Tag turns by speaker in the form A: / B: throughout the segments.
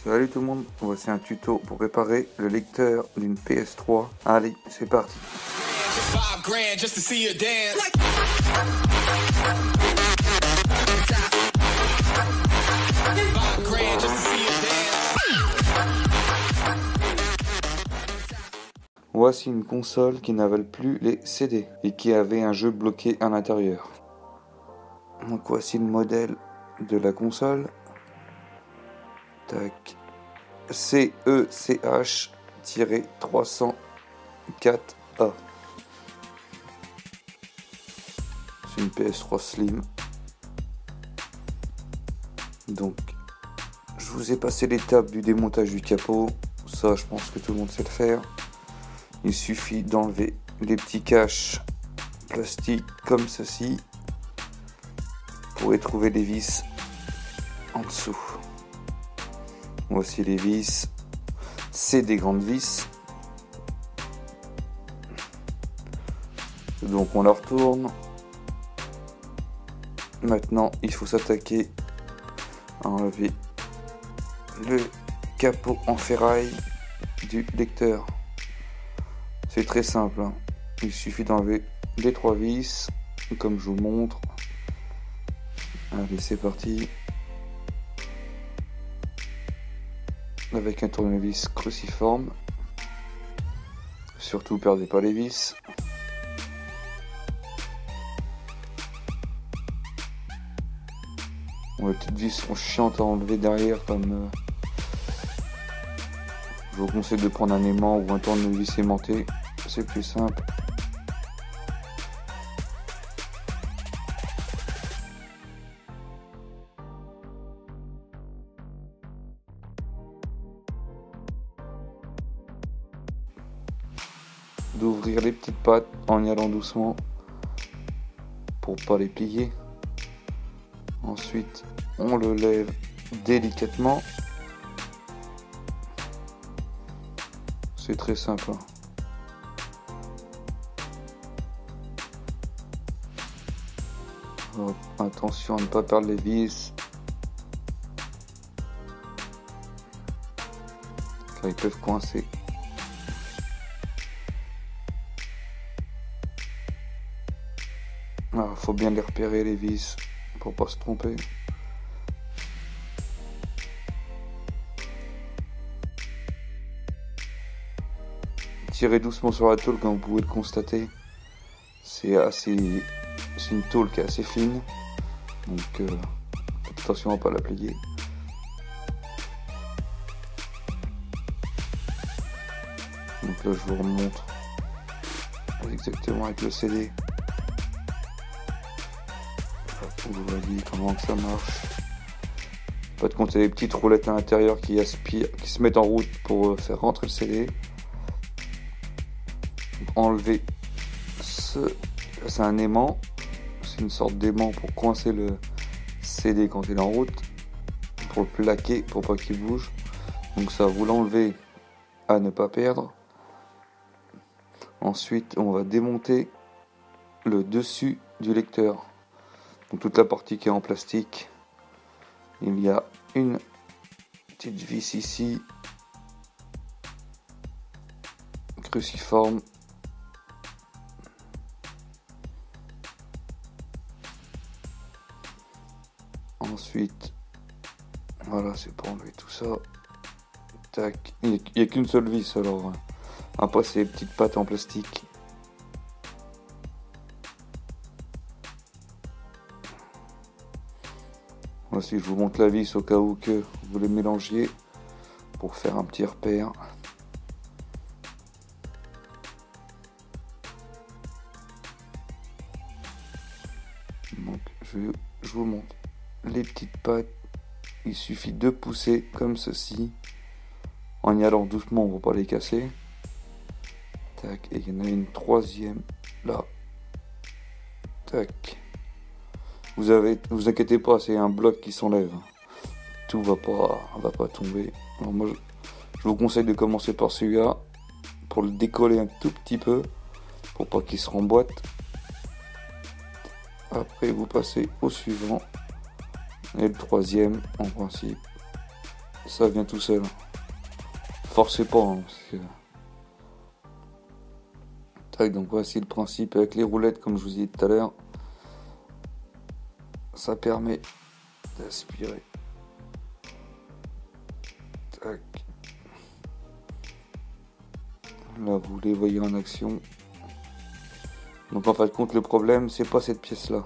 A: Salut tout le monde, voici un tuto pour réparer le lecteur d'une PS3. Allez, c'est parti. Voici une console qui n'avale plus les CD et qui avait un jeu bloqué à l'intérieur. Donc voici le modèle de la console. Tac. CECH-304A. C'est une PS3 Slim. Donc, je vous ai passé l'étape du démontage du capot. Ça, je pense que tout le monde sait le faire. Il suffit d'enlever les petits caches plastiques comme ceci pour y trouver les vis en dessous. Voici les vis. C'est des grandes vis. Donc on la retourne. Maintenant, il faut s'attaquer à enlever le capot en ferraille du lecteur. C'est très simple, hein. Il suffit d'enlever les 3 vis, comme je vous montre. Allez, c'est parti. Avec un tournevis cruciforme. Surtout, perdez pas les vis. Bon, les petites vis sont chiantes à enlever derrière, comme je vous conseille de prendre un aimant ou un tournevis aimanté, c'est plus simple. D'ouvrir les petites pattes en y allant doucement pour pas les plier. Ensuite, on le lève délicatement. C'est très simple. Hop, attention à ne pas perdre les vis, car ils peuvent coincer. Faut bien les repérer, les vis, pour pas se tromper. Tirez doucement sur la tôle, comme vous pouvez le constater. C'est une tôle qui est assez fine, donc faites attention à ne pas la plier. Donc là, je vous remontre exactement avec le CD. Vous voyez comment ça marche. Pas de compter les petites roulettes à l'intérieur qui se mettent en route pour faire rentrer le CD. Enlever c'est un aimant. C'est une sorte d'aimant pour coincer le CD quand il est en route, pour le plaquer, pour pas qu'il bouge. Donc ça, vous l'enlevez à ne pas perdre. Ensuite, on va démonter le dessus du lecteur. Donc toute la partie qui est en plastique. Il y a une petite vis ici, cruciforme. Ensuite, voilà, c'est pour enlever tout ça. Tac. Il n'y a qu'une seule vis, alors après c'est les petites pattes en plastique. Voici, je vous montre la vis au cas où que vous les mélangiez pour faire un petit repère. Donc je vous montre les petites pattes. Il suffit de pousser comme ceci en y allant doucement, on ne va pas les casser. Tac, et il y en a une troisième là. Tac. Vous inquiétez pas, c'est un bloc qui s'enlève. Tout va pas tomber. Alors moi, je vous conseille de commencer par celui-là pour le décoller un tout petit peu pour pas qu'il se remboîte. Après, vous passez au suivant et le troisième en principe. ça vient tout seul. Forcez pas, hein, parce que... Tac, donc voici le principe avec les roulettes, comme je vous ai dit tout à l'heure. Ça permet d'aspirer. Tac. Là, vous les voyez en action. Donc en fin de compte, le problème, c'est pas cette pièce-là.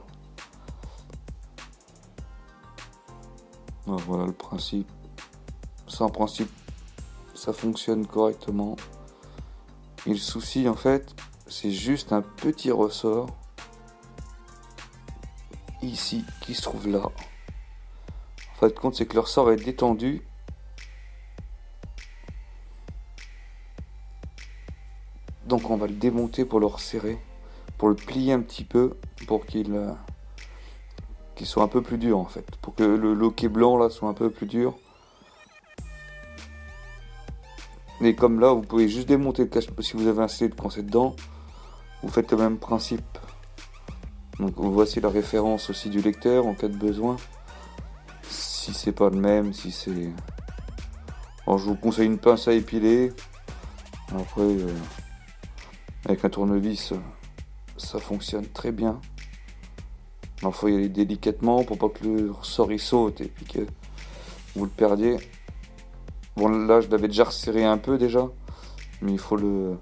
A: Voilà le principe. Ça, en principe, ça fonctionne correctement. Et le souci, en fait, c'est juste un petit ressort ici qui se trouve là. En fin de compte, c'est que le ressort est détendu. Donc on va le démonter pour le resserrer, pour le plier un petit peu, pour qu'il soit un peu plus dur en fait, pour que le loquet blanc là soit un peu plus dur. Et comme là, vous pouvez juste démonter le cache, si vous avez un CD de coincé dedans, vous faites le même principe. Donc voici la référence aussi du lecteur en cas de besoin. Si c'est pas le même, si c'est... Alors je vous conseille une pince à épiler. Après, avec un tournevis, ça fonctionne très bien. Il faut y aller délicatement pour pas que le ressort il saute et puis que vous le perdiez. Bon là je l'avais déjà resserré un peu déjà, mais il faut le...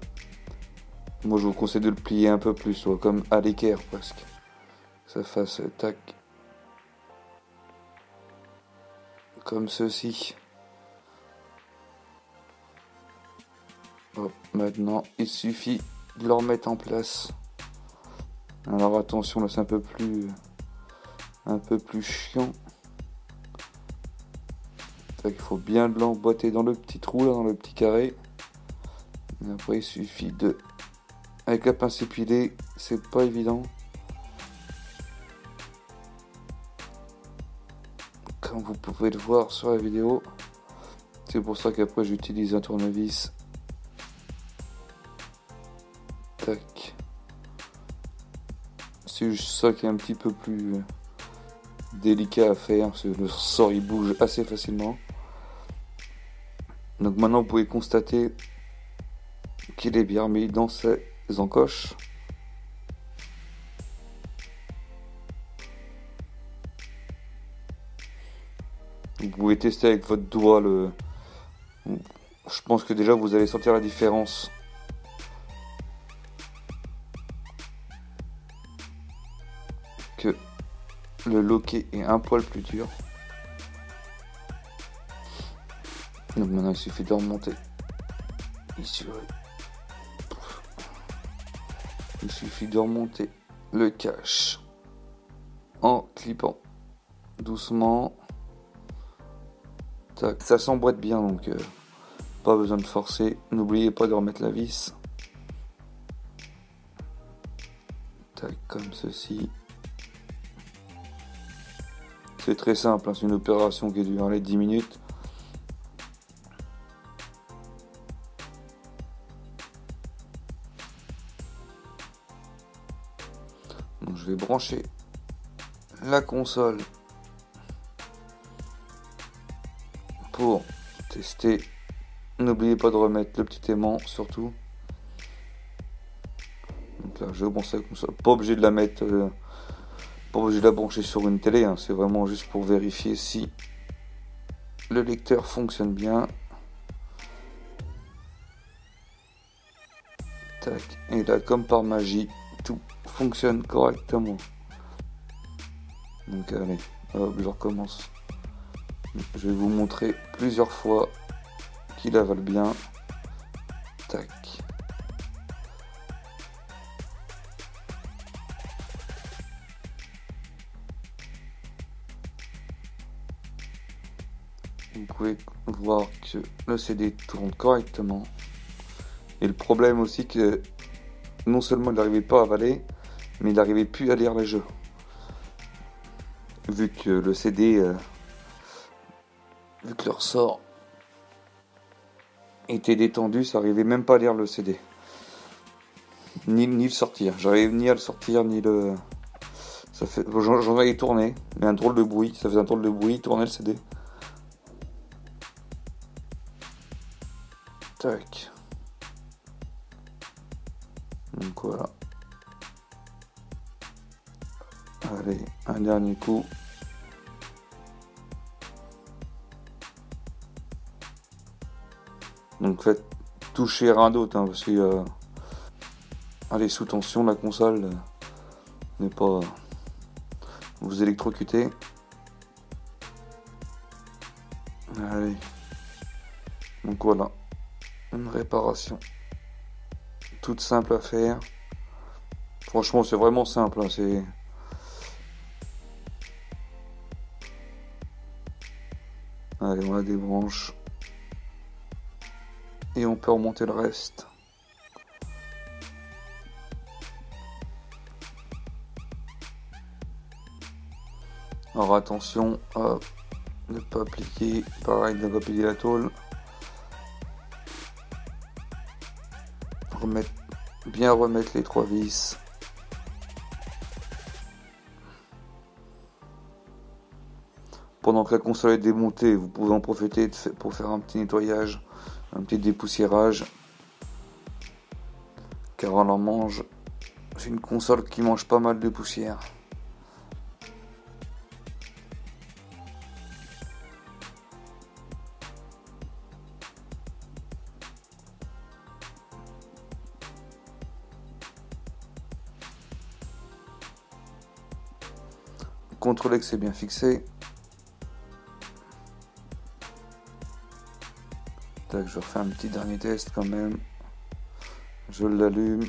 A: Moi je vous conseille de le plier un peu plus, comme à l'équerre presque. Que ça fasse tac. Comme ceci. Hop, maintenant il suffit de le remettre en place. Alors attention, là c'est un peu plus chiant. Il faut bien l'emboîter dans le petit trou là, dans le petit carré. Et après il suffit de, avec la pince épilée, c'est pas évident. Comme vous pouvez le voir sur la vidéo. C'est pour ça qu'après j'utilise un tournevis. Tac. C'est juste ça qui est un petit peu plus délicat à faire, parce que le ressort il bouge assez facilement. Donc maintenant vous pouvez constater qu'il est bien mis dans ses encoches. Vous pouvez tester avec votre doigt le... Je pense que déjà vous allez sentir la différence. Que le loquet est un poil plus dur. Donc maintenant il suffit de remonter ici. Il suffit de remonter le cache en clipant doucement. Tac, ça s'emboîte bien donc pas besoin de forcer. N'oubliez pas de remettre la vis. Tac, comme ceci. C'est très simple, hein, c'est une opération qui dure les 10 minutes. Donc je vais brancher la console pour tester. N'oubliez pas de remettre le petit aimant surtout. Donc là je vais brancher la console. Pas obligé de la mettre... Pas obligé de la brancher sur une télé, hein. C'est vraiment juste pour vérifier si le lecteur fonctionne bien. Tac. Et là, comme par magie, tout fonctionne correctement. Donc allez, hop, je recommence. Je vais vous montrer plusieurs fois qu'il avale bien. Tac. Vous pouvez voir que le CD tourne correctement. Et le problème aussi que non seulement il n'arrivait pas à avaler, mais il n'arrivait plus à lire les jeux. Vu que le CD, vu que le ressort était détendu, ça n'arrivait même pas à lire le CD. Ni le sortir. J'arrivais ni à le sortir, ni le... J'en avais tourné, mais un drôle de bruit. Ça faisait un drôle de bruit, tourner le CD. Tac. Donc voilà. Allez, un dernier coup. Donc faites toucher rien d'autre, hein, parce que allez, sous tension, la console n'est pas vous électrocuter. Allez. Donc voilà, une réparation toute simple à faire. Franchement, c'est vraiment simple, hein, c'est... Allez, on la débranche. Et on peut remonter le reste. Alors attention à ne pas appliquer, pareil, ne pas plier la tôle. Bien remettre les 3 vis. Pendant que la console est démontée, vous pouvez en profiter pour faire un petit nettoyage, un petit dépoussiérage. Car on en mange. C'est une console qui mange pas mal de poussière. Contrôlez que c'est bien fixé. Tac, je refais un petit dernier test quand même. Je l'allume.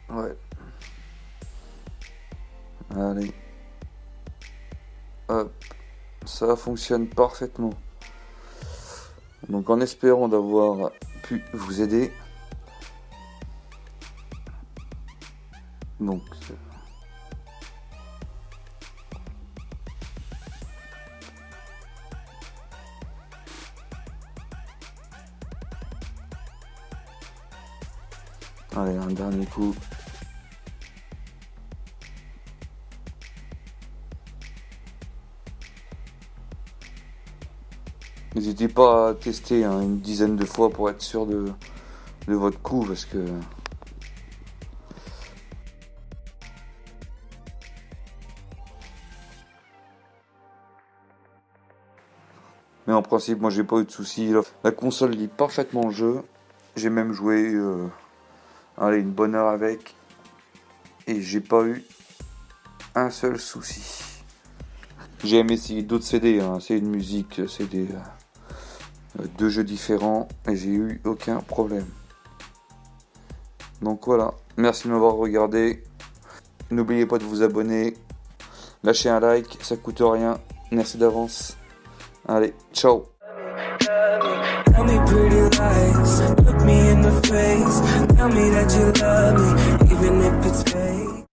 A: Ouais. Allez. Hop. Ça fonctionne parfaitement. Donc en espérant d'avoir pu vous aider. Donc... Allez, un dernier coup. N'hésitez pas à tester une dizaine de fois pour être sûr de votre coup, parce que... Mais en principe, moi j'ai pas eu de soucis. La console lit parfaitement le jeu. J'ai même joué une bonne heure avec. Et j'ai pas eu un seul souci. J'ai même essayé d'autres CD, c'est une musique, c'est des 2 jeux différents. Et j'ai eu aucun problème. Donc voilà, merci de m'avoir regardé. N'oubliez pas de vous abonner. Lâchez un like, ça coûte rien. Merci d'avance. Allez, ciao.
B: Tell me pretty lies, look me in the face, tell me that you love me.